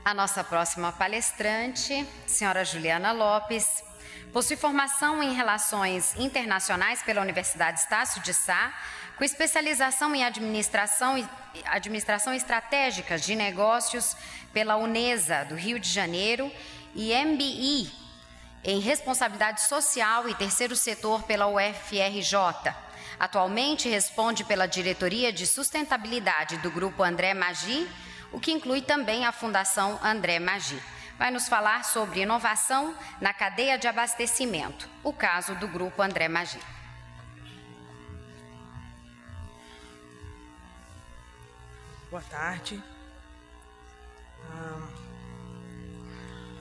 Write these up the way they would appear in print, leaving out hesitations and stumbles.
A nossa próxima palestrante, senhora Juliana Lopes, possui formação em Relações Internacionais pela Universidade Estácio de Sá, com especialização em Administração Estratégica de Negócios pela Unesa, do Rio de Janeiro, e MBE em Responsabilidade Social e Terceiro Setor pela UFRJ. Atualmente responde pela Diretoria de Sustentabilidade do Grupo André Maggi, o que inclui também a Fundação André Maggi. Vai nos falar sobre inovação na cadeia de abastecimento, o caso do Grupo André Maggi. Boa tarde.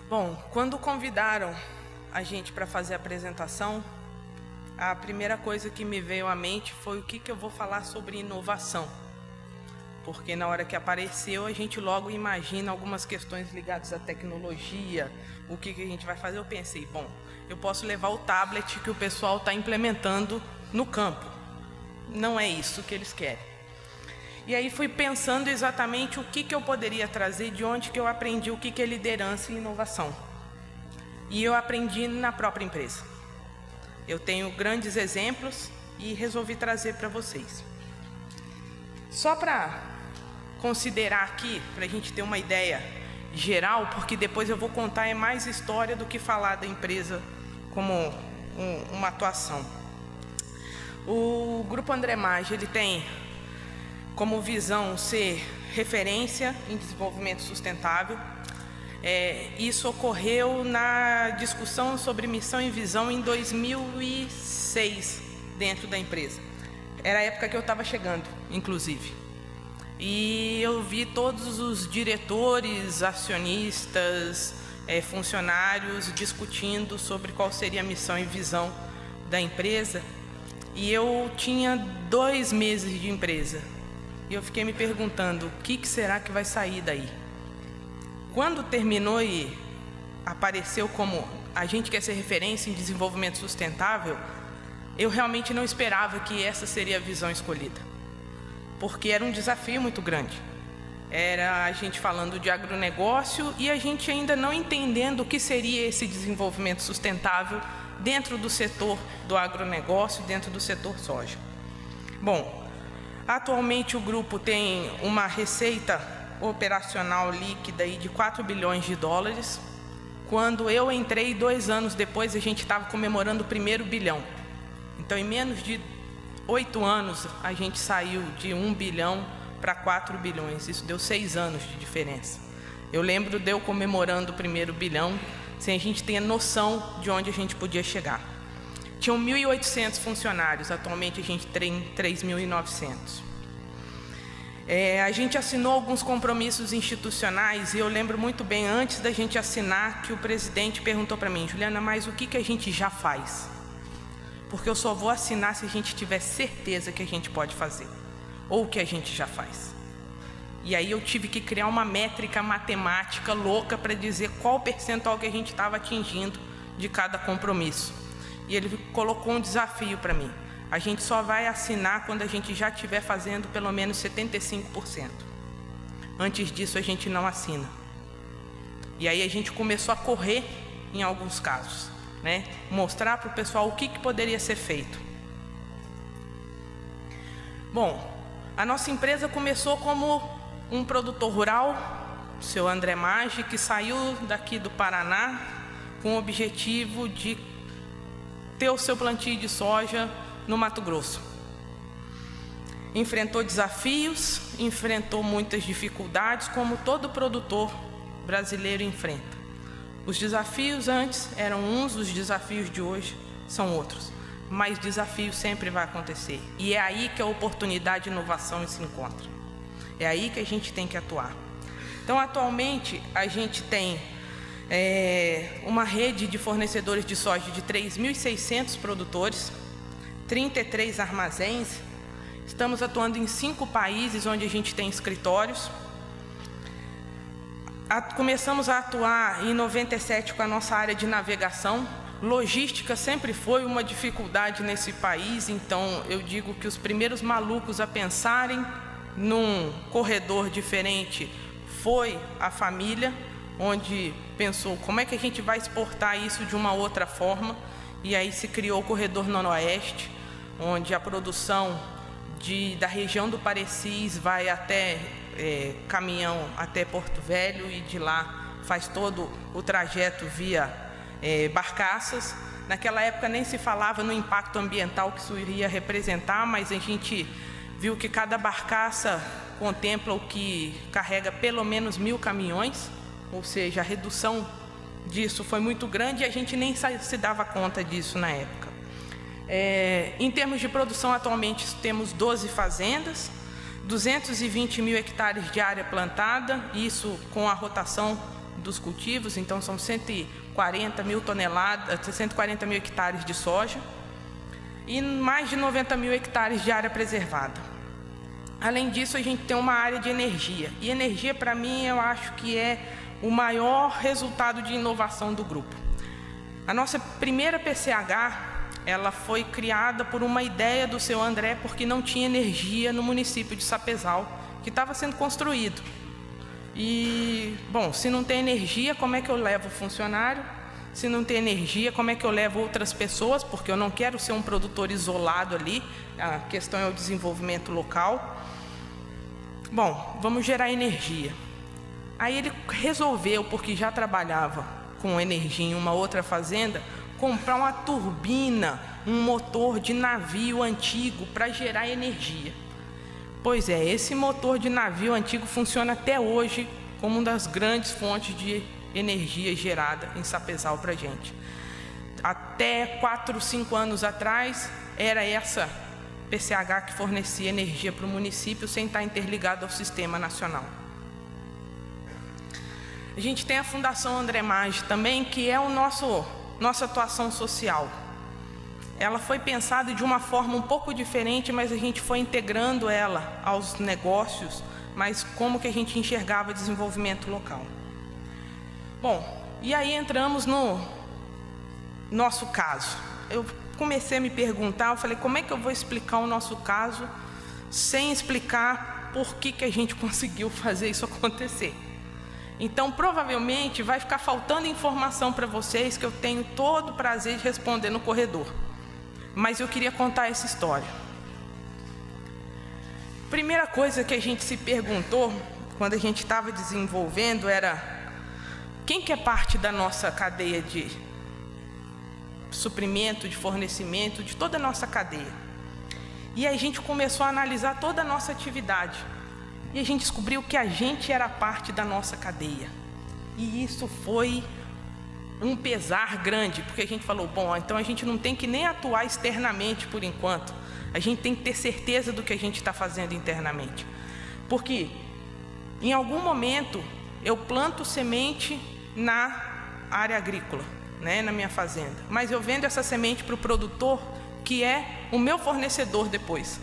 Bom, quando convidaram a gente para fazer a apresentação, a primeira coisa que me veio à mente foi o que eu vou falar sobre inovação. Porque na hora que apareceu, a gente logo imagina algumas questões ligadas à tecnologia, o que a gente vai fazer. Eu pensei, bom, eu posso levar o tablet que o pessoal está implementando no campo. Não é isso que eles querem. E aí fui pensando exatamente o que eu poderia trazer, de onde que eu aprendi o que é liderança e inovação. E eu aprendi na própria empresa. Eu tenho grandes exemplos e resolvi trazer para vocês. Só para considerar aqui, para a gente ter uma ideia geral, porque depois eu vou contar mais história do que falar da empresa como uma atuação. O Grupo André Maggi, ele tem como visão ser referência em desenvolvimento sustentável. Isso ocorreu na discussão sobre missão e visão em 2006, dentro da empresa. Era a época que eu estava chegando, inclusive. E eu vi todos os diretores, acionistas, funcionários discutindo sobre qual seria a missão e visão da empresa. E eu tinha 2 meses de empresa. E eu fiquei me perguntando, o que será que vai sair daí? Quando terminou e apareceu como a gente quer ser referência em desenvolvimento sustentável, eu realmente não esperava que essa seria a visão escolhida. Porque era um desafio muito grande. Era a gente falando de agronegócio e a gente ainda não entendendo o que seria esse desenvolvimento sustentável dentro do setor do agronegócio, dentro do setor soja. Bom, atualmente o grupo tem uma receita operacional líquida aí de 4 bilhões de dólares. Quando eu entrei, 2 anos depois, a gente estava comemorando o primeiro bilhão. Então, em menos de 8 anos, a gente saiu de 1 bilhão para 4 bilhões. Isso deu 6 anos de diferença. Eu lembro de eu comemorando o primeiro bilhão, sem a gente ter noção de onde a gente podia chegar. Tinham 1.800 funcionários, atualmente a gente tem 3.900. A gente assinou alguns compromissos institucionais e eu lembro muito bem, antes da gente assinar, que o presidente perguntou para mim, Juliana, mas o que a gente já faz? Porque eu só vou assinar se a gente tiver certeza que a gente pode fazer, ou que a gente já faz. E aí eu tive que criar uma métrica matemática louca para dizer qual percentual que a gente estava atingindo de cada compromisso. E ele colocou um desafio para mim. A gente só vai assinar quando a gente já estiver fazendo pelo menos 75%. Antes disso, a gente não assina. E aí a gente começou a correr em alguns casos, né? Mostrar para o pessoal o que poderia ser feito. Bom, a nossa empresa começou como um produtor rural, o seu André Maggi, que saiu daqui do Paraná com o objetivo de ter o seu plantio de soja no Mato Grosso. Enfrentou desafios, enfrentou muitas dificuldades, como todo produtor brasileiro enfrenta. Os desafios antes eram uns, os desafios de hoje são outros. Mas desafio sempre vai acontecer. E é aí que a oportunidade de inovação se encontra. É aí que a gente tem que atuar. Então, atualmente, a gente tem uma rede de fornecedores de soja de 3.600 produtores, 33 armazéns. Estamos atuando em 5 países onde a gente tem escritórios. Começamos a atuar em 97 com a nossa área de navegação. Logística sempre foi uma dificuldade nesse país, então eu digo que os primeiros malucos a pensarem num corredor diferente foi a família, onde pensou como é que a gente vai exportar isso de uma outra forma, e aí se criou o Corredor Noroeste, onde a produção da região do Parecis vai até caminhão até Porto Velho, e de lá faz todo o trajeto via barcaças. Naquela época nem se falava no impacto ambiental que isso iria representar, mas a gente viu que cada barcaça contempla o que carrega pelo menos 1000 caminhões, ou seja, a redução disso foi muito grande e a gente nem se dava conta disso na época. Em termos de produção, atualmente temos 12 fazendas, 220 mil hectares de área plantada, isso com a rotação dos cultivos, então são 140 mil toneladas, 140 mil hectares de soja e mais de 90 mil hectares de área preservada. Além disso, a gente tem uma área de energia, e energia, para mim, eu acho que é o maior resultado de inovação do grupo. A nossa primeira PCH, ela foi criada por uma ideia do seu André, porque não tinha energia no município de Sapezal, que estava sendo construído. E, bom, se não tem energia, como é que eu levo o funcionário? Se não tem energia, como é que eu levo outras pessoas? Porque eu não quero ser um produtor isolado ali, a questão é o desenvolvimento local. Bom, vamos gerar energia. Aí ele resolveu, porque já trabalhava com energia em uma outra fazenda, comprar uma turbina, um motor de navio antigo para gerar energia. Pois é, esse motor de navio antigo funciona até hoje como uma das grandes fontes de energia gerada em Sapezal para a gente. Até 4, 5 anos atrás, era essa PCH que fornecia energia para o município sem estar interligado ao sistema nacional. A gente tem a Fundação André Maggi também, que é nossa atuação social. Ela foi pensada de uma forma um pouco diferente, mas a gente foi integrando ela aos negócios, mas como que a gente enxergava desenvolvimento local. Bom, e aí entramos no nosso caso. Eu comecei a me perguntar, eu falei, como é que eu vou explicar o nosso caso sem explicar por que a gente conseguiu fazer isso acontecer? Então, provavelmente, vai ficar faltando informação para vocês que eu tenho todo o prazer de responder no corredor. Mas eu queria contar essa história. Primeira coisa que a gente se perguntou, quando a gente estava desenvolvendo, era quem que é parte da nossa cadeia de suprimento, de fornecimento, de toda a nossa cadeia. E a gente começou a analisar toda a nossa atividade. E a gente descobriu que a gente era parte da nossa cadeia. E isso foi um pesar grande, porque a gente falou, bom, então a gente não tem que nem atuar externamente por enquanto. A gente tem que ter certeza do que a gente está fazendo internamente. Porque em algum momento eu planto semente na área agrícola, né, na minha fazenda. Mas eu vendo essa semente para o produtor, que é o meu fornecedor depois.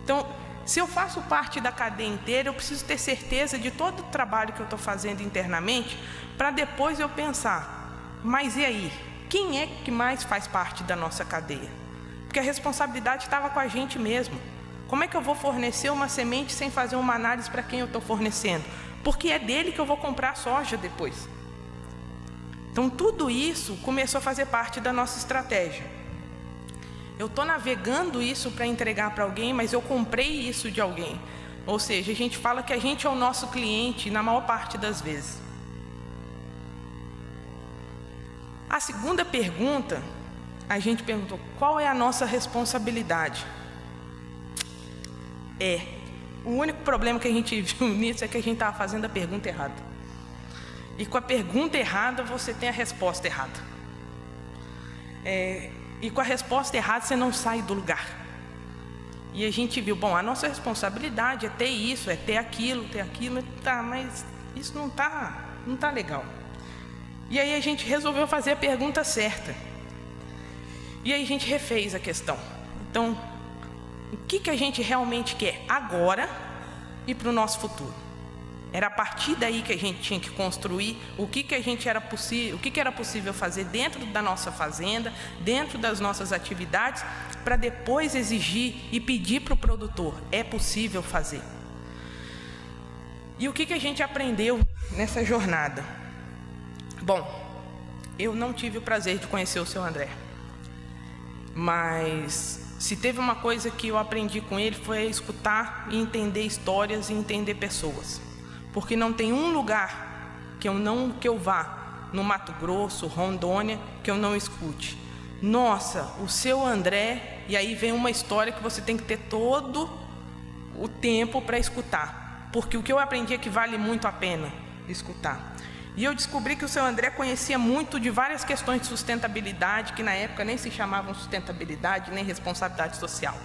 Então, se eu faço parte da cadeia inteira, eu preciso ter certeza de todo o trabalho que eu estou fazendo internamente, para depois eu pensar, mas e aí? Quem é que mais faz parte da nossa cadeia? Porque a responsabilidade estava com a gente mesmo. Como é que eu vou fornecer uma semente sem fazer uma análise para quem eu estou fornecendo? Porque é dele que eu vou comprar soja depois. Então, tudo isso começou a fazer parte da nossa estratégia. Eu estou navegando isso para entregar para alguém, mas eu comprei isso de alguém. Ou seja, a gente fala que a gente é o nosso cliente na maior parte das vezes. A segunda pergunta, a gente perguntou, qual é a nossa responsabilidade? O único problema que a gente viu nisso é que a gente estava fazendo a pergunta errada. E com a pergunta errada, você tem a resposta errada. E com a resposta errada, você não sai do lugar. E a gente viu, bom, a nossa responsabilidade é ter isso, é ter aquilo, tá, mas isso não tá legal. E aí a gente resolveu fazer a pergunta certa. E aí a gente refez a questão. Então, o que a gente realmente quer agora e para o nosso futuro? Era a partir daí que a gente tinha que construir o que era possível fazer dentro da nossa fazenda, dentro das nossas atividades, para depois exigir e pedir para o produtor, é possível fazer. E o que a gente aprendeu nessa jornada? Bom, eu não tive o prazer de conhecer o seu André, mas se teve uma coisa que eu aprendi com ele foi a escutar e entender histórias e entender pessoas, porque não tem um lugar que eu vá no Mato Grosso, Rondônia, que eu não escute: nossa, o seu André. E aí vem uma história que você tem que ter todo o tempo para escutar, porque o que eu aprendi é que vale muito a pena escutar. E eu descobri que o seu André conhecia muito de várias questões de sustentabilidade, que na época nem se chamavam sustentabilidade nem responsabilidade social.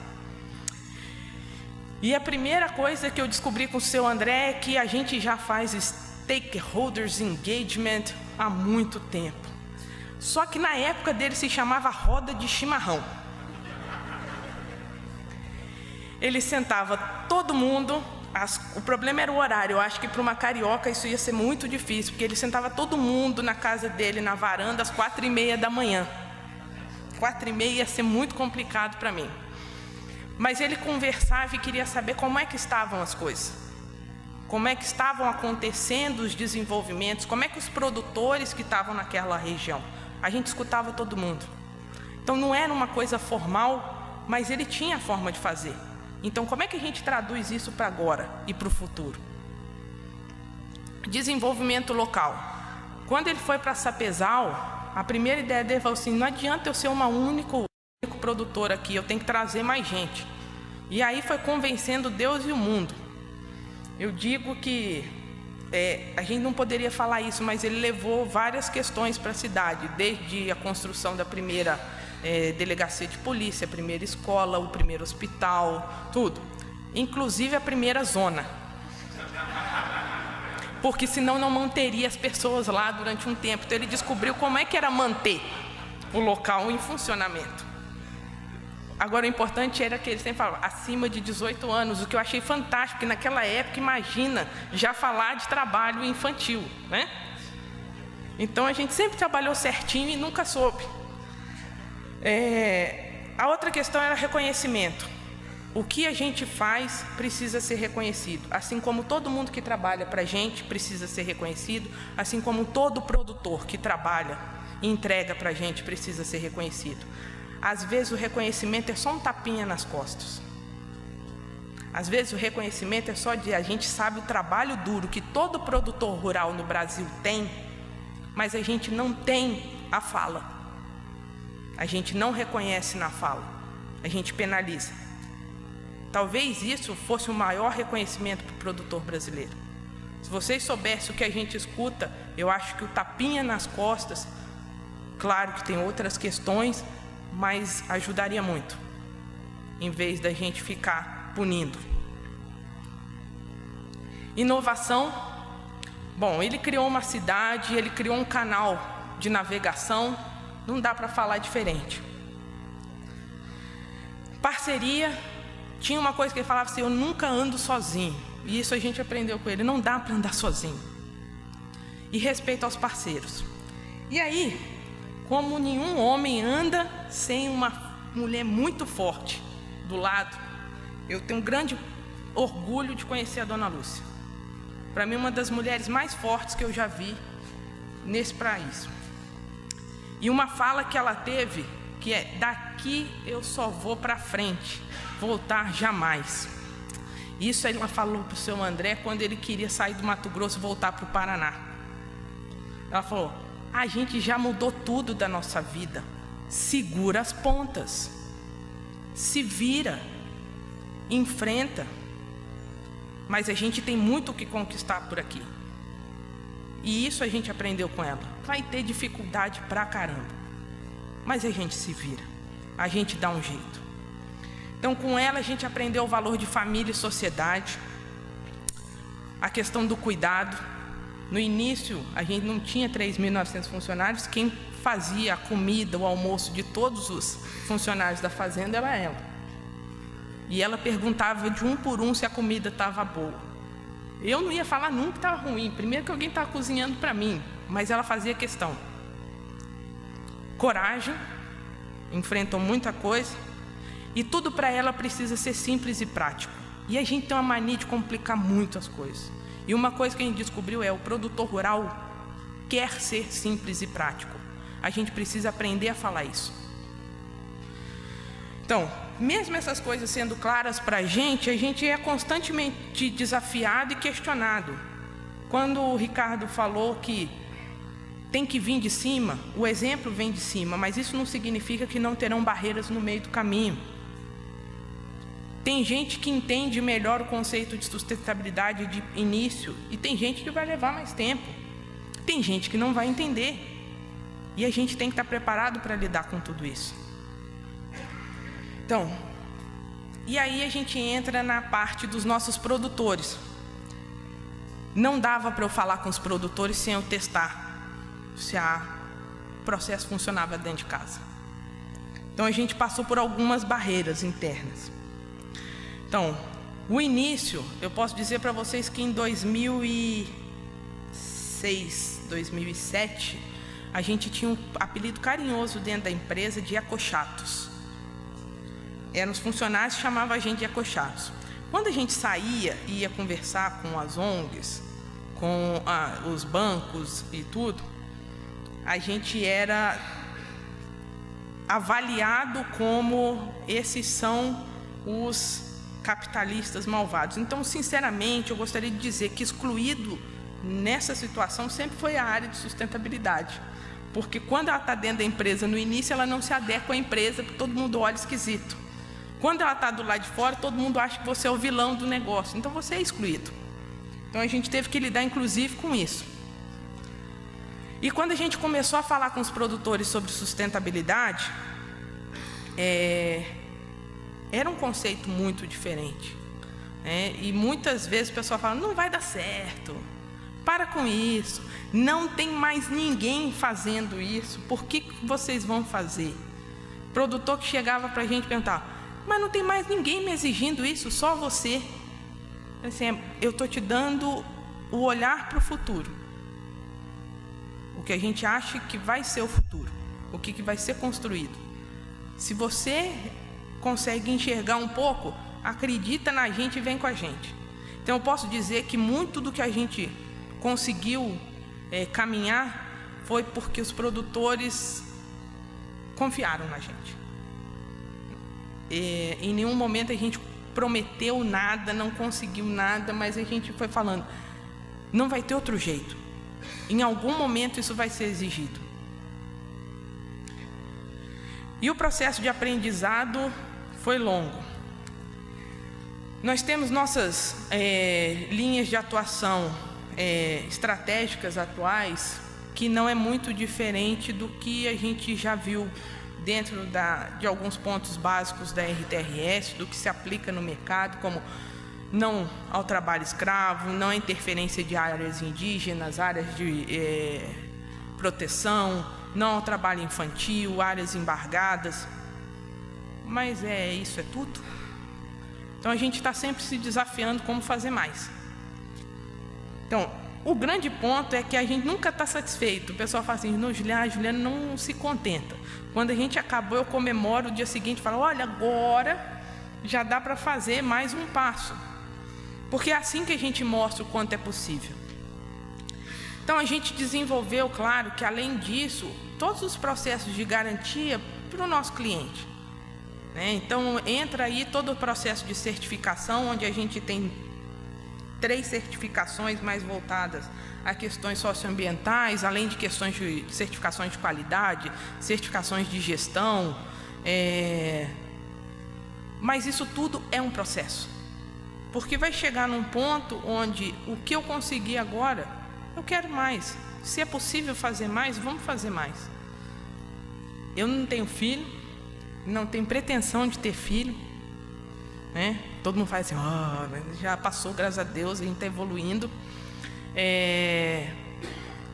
E a primeira coisa que eu descobri com o seu André é que a gente já faz stakeholders engagement há muito tempo. Só que na época dele se chamava roda de chimarrão. Ele sentava todo mundo. O problema era o horário. Eu acho que para uma carioca isso ia ser muito difícil, porque ele sentava todo mundo na casa dele, na varanda, às 4h30 da manhã. 4h30 ia ser muito complicado para mim. Mas ele conversava e queria saber como é que estavam as coisas, como é que estavam acontecendo os desenvolvimentos, como é que os produtores que estavam naquela região. A gente escutava todo mundo. Então não era uma coisa formal, mas ele tinha a forma de fazer. Então, como é que a gente traduz isso para agora e para o futuro? Desenvolvimento local. Quando ele foi para Sapezal, a primeira ideia dele foi assim: não adianta eu ser uma único produtor aqui, eu tenho que trazer mais gente. E aí foi convencendo Deus e o mundo. Eu digo que a gente não poderia falar isso, mas ele levou várias questões para a cidade, desde a construção da primeira delegacia de polícia, a primeira escola, o primeiro hospital, tudo, inclusive a primeira zona, porque senão não manteria as pessoas lá durante um tempo. Então ele descobriu como é que era manter o local em funcionamento. Agora o importante era que ele sempre falava acima de 18 anos, o que eu achei fantástico, porque naquela época, imagina, já falar de trabalho infantil, né? Então a gente sempre trabalhou certinho e nunca soube. A outra questão era reconhecimento. O que a gente faz precisa ser reconhecido, assim como todo mundo que trabalha para a gente precisa ser reconhecido, assim como todo produtor que trabalha e entrega para a gente precisa ser reconhecido. Às vezes o reconhecimento é só um tapinha nas costas. Às vezes o reconhecimento é só de a gente sabe o trabalho duro que todo produtor rural no Brasil tem, mas a gente não tem a fala. A gente não reconhece na fala, a gente penaliza. Talvez isso fosse o maior reconhecimento para o produtor brasileiro. Se vocês soubessem o que a gente escuta, eu acho que o tapinha nas costas, claro que tem outras questões, mas ajudaria muito, em vez da gente ficar punindo. Inovação. Bom, ele criou uma cidade, ele criou um canal de navegação, não dá para falar diferente. Parceria. Tinha uma coisa que ele falava assim: eu nunca ando sozinho. E isso a gente aprendeu com ele, não dá para andar sozinho. E respeito aos parceiros. E aí, como nenhum homem anda sem uma mulher muito forte do lado, eu tenho um grande orgulho de conhecer a Dona Lúcia. Para mim, uma das mulheres mais fortes que eu já vi nesse país. E uma fala que ela teve, que é: daqui eu só vou para frente, voltar jamais. Isso ela falou para o seu André quando ele queria sair do Mato Grosso e voltar para o Paraná. Ela falou: a gente já mudou tudo da nossa vida, segura as pontas, se vira, enfrenta, mas a gente tem muito o que conquistar por aqui. E isso a gente aprendeu com ela. Vai ter dificuldade pra caramba, mas a gente se vira, a gente dá um jeito. Então com ela a gente aprendeu o valor de família e sociedade, a questão do cuidado. No início a gente não tinha 3.900 funcionários, quem fazia a comida, o almoço de todos os funcionários da fazenda era ela. E ela perguntava de um por um se a comida estava boa. Eu não ia falar nunca que estava ruim, primeiro que alguém estava cozinhando para mim, mas ela fazia questão. Coragem, enfrentou muita coisa, e tudo para ela precisa ser simples e prático. E a gente tem uma mania de complicar muito as coisas. E uma coisa que a gente descobriu é: o produtor rural quer ser simples e prático. A gente precisa aprender a falar isso. Então, mesmo essas coisas sendo claras para a gente é constantemente desafiado e questionado. Quando o Ricardo falou que tem que vir de cima, o exemplo vem de cima, mas isso não significa que não terão barreiras no meio do caminho. Tem gente que entende melhor o conceito de sustentabilidade de início e tem gente que vai levar mais tempo. Tem gente que não vai entender. E a gente tem que estar preparado para lidar com tudo isso. Então, e aí a gente entra na parte dos nossos produtores. Não dava para eu falar com os produtores sem eu testar se o processo funcionava dentro de casa. Então a gente passou por algumas barreiras internas. Então, o início, eu posso dizer para vocês que em 2006, 2007, a gente tinha um apelido carinhoso dentro da empresa de ecochatos. Eram os funcionários que chamavam a gente de ecochatos. Quando a gente saía e ia conversar com as ONGs, com os bancos e tudo, a gente era avaliado como esses são os capitalistas malvados. Então, sinceramente, eu gostaria de dizer que excluído nessa situação sempre foi a área de sustentabilidade. Porque quando ela está dentro da empresa, no início, ela não se adequa à empresa, porque todo mundo olha esquisito. Quando ela está do lado de fora, todo mundo acha que você é o vilão do negócio. Então, você é excluído. Então, a gente teve que lidar, inclusive, com isso. E quando a gente começou a falar com os produtores sobre sustentabilidade, era um conceito muito diferente. E muitas vezes o pessoal fala: não vai dar certo, para com isso, não tem mais ninguém fazendo isso, por que vocês vão fazer? Produtor que chegava para a gente perguntar: mas não tem mais ninguém me exigindo isso, só você. Assim, eu estou te dando o olhar para o futuro, o que a gente acha que vai ser o futuro, o que vai ser construído. Se você consegue enxergar um pouco, acredita na gente e vem com a gente. Então eu posso dizer que muito do que a gente conseguiu caminhar foi porque os produtores confiaram na gente. Em nenhum momento a gente prometeu nada, não conseguiu nada, mas a gente foi falando: não vai ter outro jeito, em algum momento isso vai ser exigido. E o processo de aprendizado foi longo. Nós temos nossas linhas de atuação estratégicas atuais, que não é muito diferente do que a gente já viu dentro de alguns pontos básicos da RTRS, do que se aplica no mercado, como não ao trabalho escravo, não à interferência de áreas indígenas, áreas de proteção, não ao trabalho infantil, áreas embargadas. Mas isso é tudo. Então a gente está sempre se desafiando como fazer mais. Então, o grande ponto é que a gente nunca está satisfeito. O pessoal fala assim: a Juliana não se contenta. Quando a gente acabou, eu comemoro o dia seguinte e falo: olha, agora já dá para fazer mais um passo. Porque é assim que a gente mostra o quanto é possível. Então a gente desenvolveu, claro, que além disso, todos os processos de garantia para o nosso cliente. Então entra aí todo o processo de certificação, onde a gente tem 3 certificações mais voltadas a questões socioambientais, além de questões de certificações de qualidade, certificações de gestão. Mas isso tudo é um processo, porque vai chegar num ponto onde o que eu consegui agora, eu quero mais. Se é possível fazer mais, vamos fazer mais. Eu não tenho filho, não tenho pretensão de ter filho, Todo mundo faz assim: já passou, graças a Deus, a gente está evoluindo.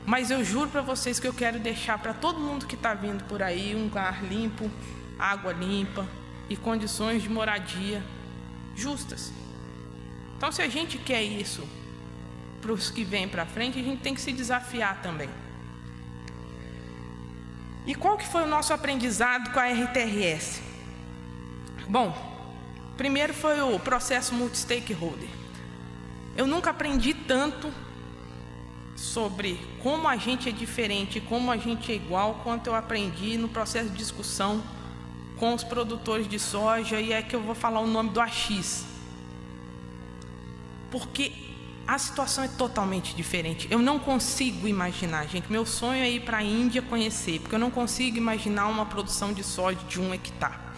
Mas eu juro para vocês que eu quero deixar para todo mundo que está vindo por aí um ar limpo, água limpa e condições de moradia justas. Então, se a gente quer isso para os que vêm para frente, a gente tem que se desafiar também. E qual que foi o nosso aprendizado com a RTRS? Bom, primeiro foi o processo multi-stakeholder. Eu nunca aprendi tanto sobre como a gente é diferente, como a gente é igual, quanto eu aprendi no processo de discussão com os produtores de soja, e é que eu vou falar o nome do AX. Porque a situação é totalmente diferente. Eu não consigo imaginar, gente, meu sonho é ir para a Índia conhecer, porque eu não consigo imaginar uma produção de soja de 1 hectare.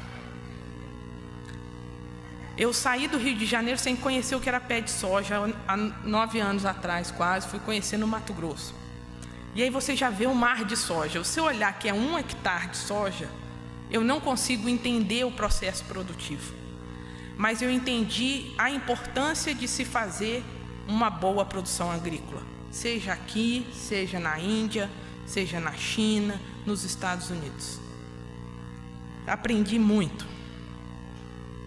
Eu saí do Rio de Janeiro sem conhecer o que era pé de soja, há 9 anos atrás quase, fui conhecer no Mato Grosso. E aí você já vê o mar de soja. Se eu olhar que é 1 hectare de soja, eu não consigo entender o processo produtivo. Mas eu entendi a importância de se fazer uma boa produção agrícola, seja aqui, seja na Índia, seja na China, nos Estados Unidos. Aprendi muito.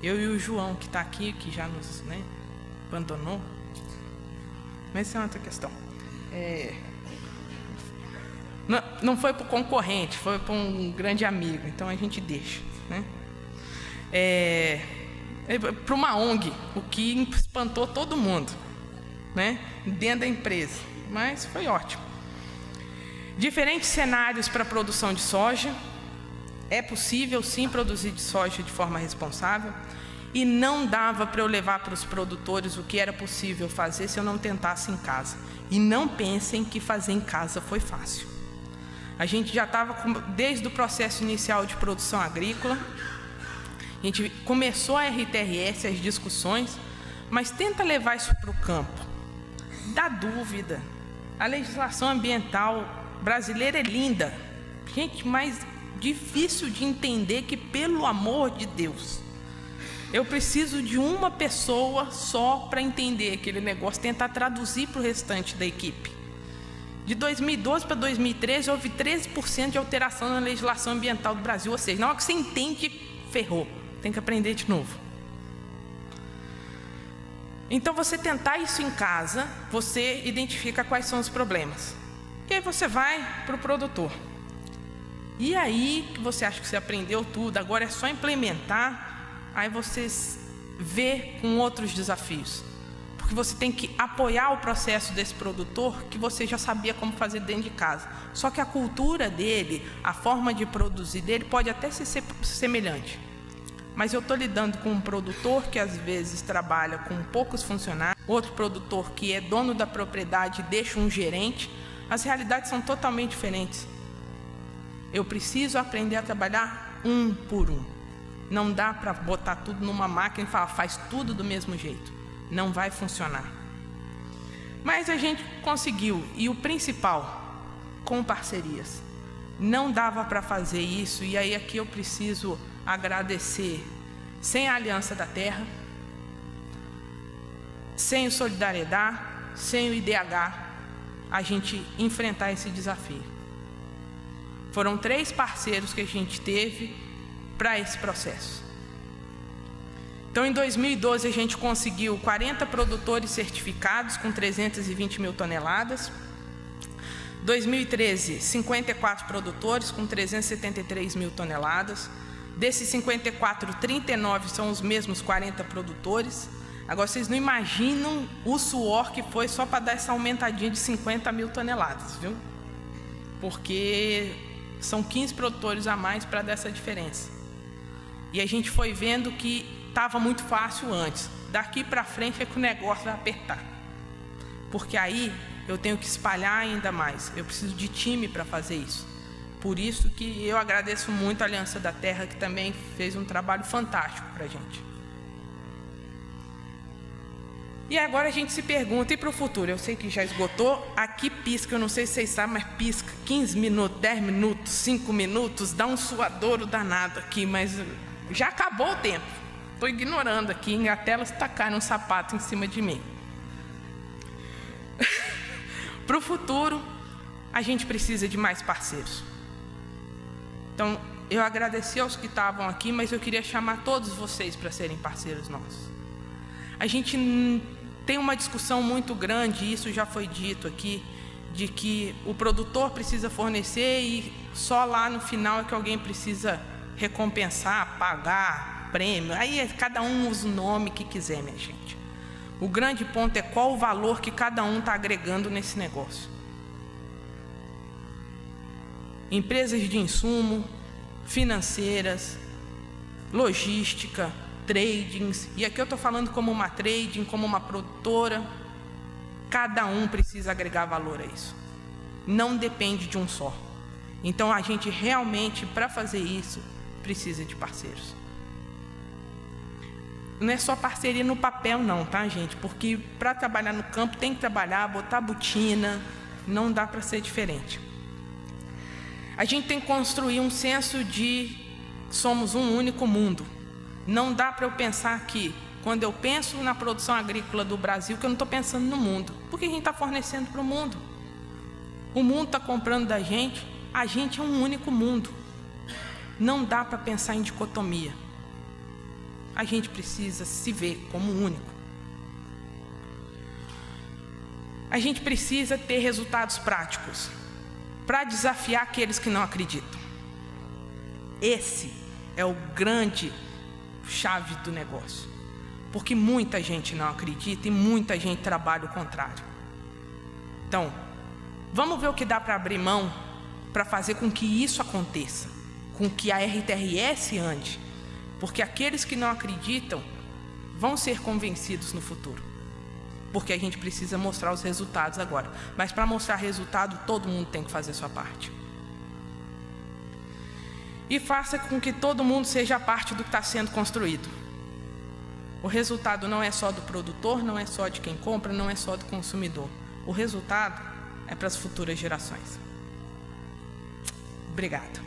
Eu e o João, que está aqui, que já nos abandonou. Mas essa é outra questão. Não foi para o concorrente, foi para um grande amigo, então a gente deixa. Para uma ONG, o que espantou todo mundo, dentro da empresa, mas foi ótimo. Diferentes cenários para a produção de soja. É possível sim produzir de soja de forma responsável, e não dava para eu levar para os produtores o que era possível fazer se eu não tentasse em casa. E não pensem que fazer em casa foi fácil. A gente já estava desde o processo inicial de produção agrícola, a gente começou a RTRS, as discussões, mas tenta levar isso para o campo. Dá dúvida. A legislação ambiental brasileira é linda, gente, mas difícil de entender que, pelo amor de Deus, eu preciso de uma pessoa só para entender aquele negócio, tentar traduzir para o restante da equipe. De 2012 para 2013, houve 13% de alteração na legislação ambiental do Brasil, ou seja, na hora que você entende, ferrou, tem que aprender de novo. Então, você tentar isso em casa, você identifica quais são os problemas. E aí você vai para o produtor. E aí que você acha que você aprendeu tudo, agora é só implementar, aí você vê com outros desafios. Porque você tem que apoiar o processo desse produtor que você já sabia como fazer dentro de casa. Só que a cultura dele, a forma de produzir dele pode até ser semelhante. Mas eu estou lidando com um produtor que às vezes trabalha com poucos funcionários, outro produtor que é dono da propriedade e deixa um gerente. As realidades são totalmente diferentes. Eu preciso aprender a trabalhar um por um. Não dá para botar tudo numa máquina e falar, faz tudo do mesmo jeito. Não vai funcionar. Mas a gente conseguiu. E o principal, com parcerias. Não dava para fazer isso. E aí aqui eu preciso agradecer. Sem a Aliança da Terra, sem o Solidariedade, sem o IDH, a gente enfrentar esse desafio. Foram 3 parceiros que a gente teve para esse processo. Então, em 2012, a gente conseguiu 40 produtores certificados com 320 mil toneladas. 2013, 54 produtores com 373 mil toneladas. Desses 54, 39 são os mesmos 40 produtores. Agora, vocês não imaginam o suor que foi só para dar essa aumentadinha de 50 mil toneladas, viu? Porque são 15 produtores a mais para dar essa diferença. E a gente foi vendo que estava muito fácil antes. Daqui para frente é que o negócio vai apertar. Porque aí eu tenho que espalhar ainda mais. Eu preciso de time para fazer isso. Por isso que eu agradeço muito a Aliança da Terra, que também fez um trabalho fantástico para a gente. E agora a gente se pergunta, e para o futuro? Eu sei que já esgotou, aqui pisca, eu não sei se vocês sabem, mas pisca 15 minutos, 10 minutos, 5 minutos, dá um suadouro danado aqui, mas já acabou o tempo. Estou ignorando aqui, até elas tacaram um sapato em cima de mim. Para o futuro, a gente precisa de mais parceiros. Então, eu agradeci aos que estavam aqui, mas eu queria chamar todos vocês para serem parceiros nossos. A gente tem uma discussão muito grande, e isso já foi dito aqui, de que o produtor precisa fornecer e só lá no final é que alguém precisa recompensar, pagar, prêmio. Aí cada um usa o nome que quiser, minha gente. O grande ponto é qual o valor que cada um está agregando nesse negócio. Empresas de insumo, financeiras, logística, tradings, e aqui eu estou falando como uma trading, como uma produtora, cada um precisa agregar valor a isso. Não depende de um só. Então a gente realmente, para fazer isso, precisa de parceiros. Não é só parceria no papel não, tá, gente? Porque para trabalhar no campo tem que trabalhar, botar botina, não dá para ser diferente. A gente tem que construir um senso de somos um único mundo. Não dá para eu pensar que, quando eu penso na produção agrícola do Brasil, que eu não estou pensando no mundo. Porque a gente está fornecendo para o mundo. O mundo está comprando da gente, a gente é um único mundo. Não dá para pensar em dicotomia. A gente precisa se ver como único. A gente precisa ter resultados práticos para desafiar aqueles que não acreditam. Esse é o grande chave do negócio. Porque muita gente não acredita e muita gente trabalha o contrário. Então, vamos ver o que dá para abrir mão para fazer com que isso aconteça, com que a RTRS ande. Porque aqueles que não acreditam vão ser convencidos no futuro. Porque a gente precisa mostrar os resultados agora. Mas para mostrar resultado, todo mundo tem que fazer a sua parte. E faça com que todo mundo seja parte do que está sendo construído. O resultado não é só do produtor, não é só de quem compra, não é só do consumidor. O resultado é para as futuras gerações. Obrigado.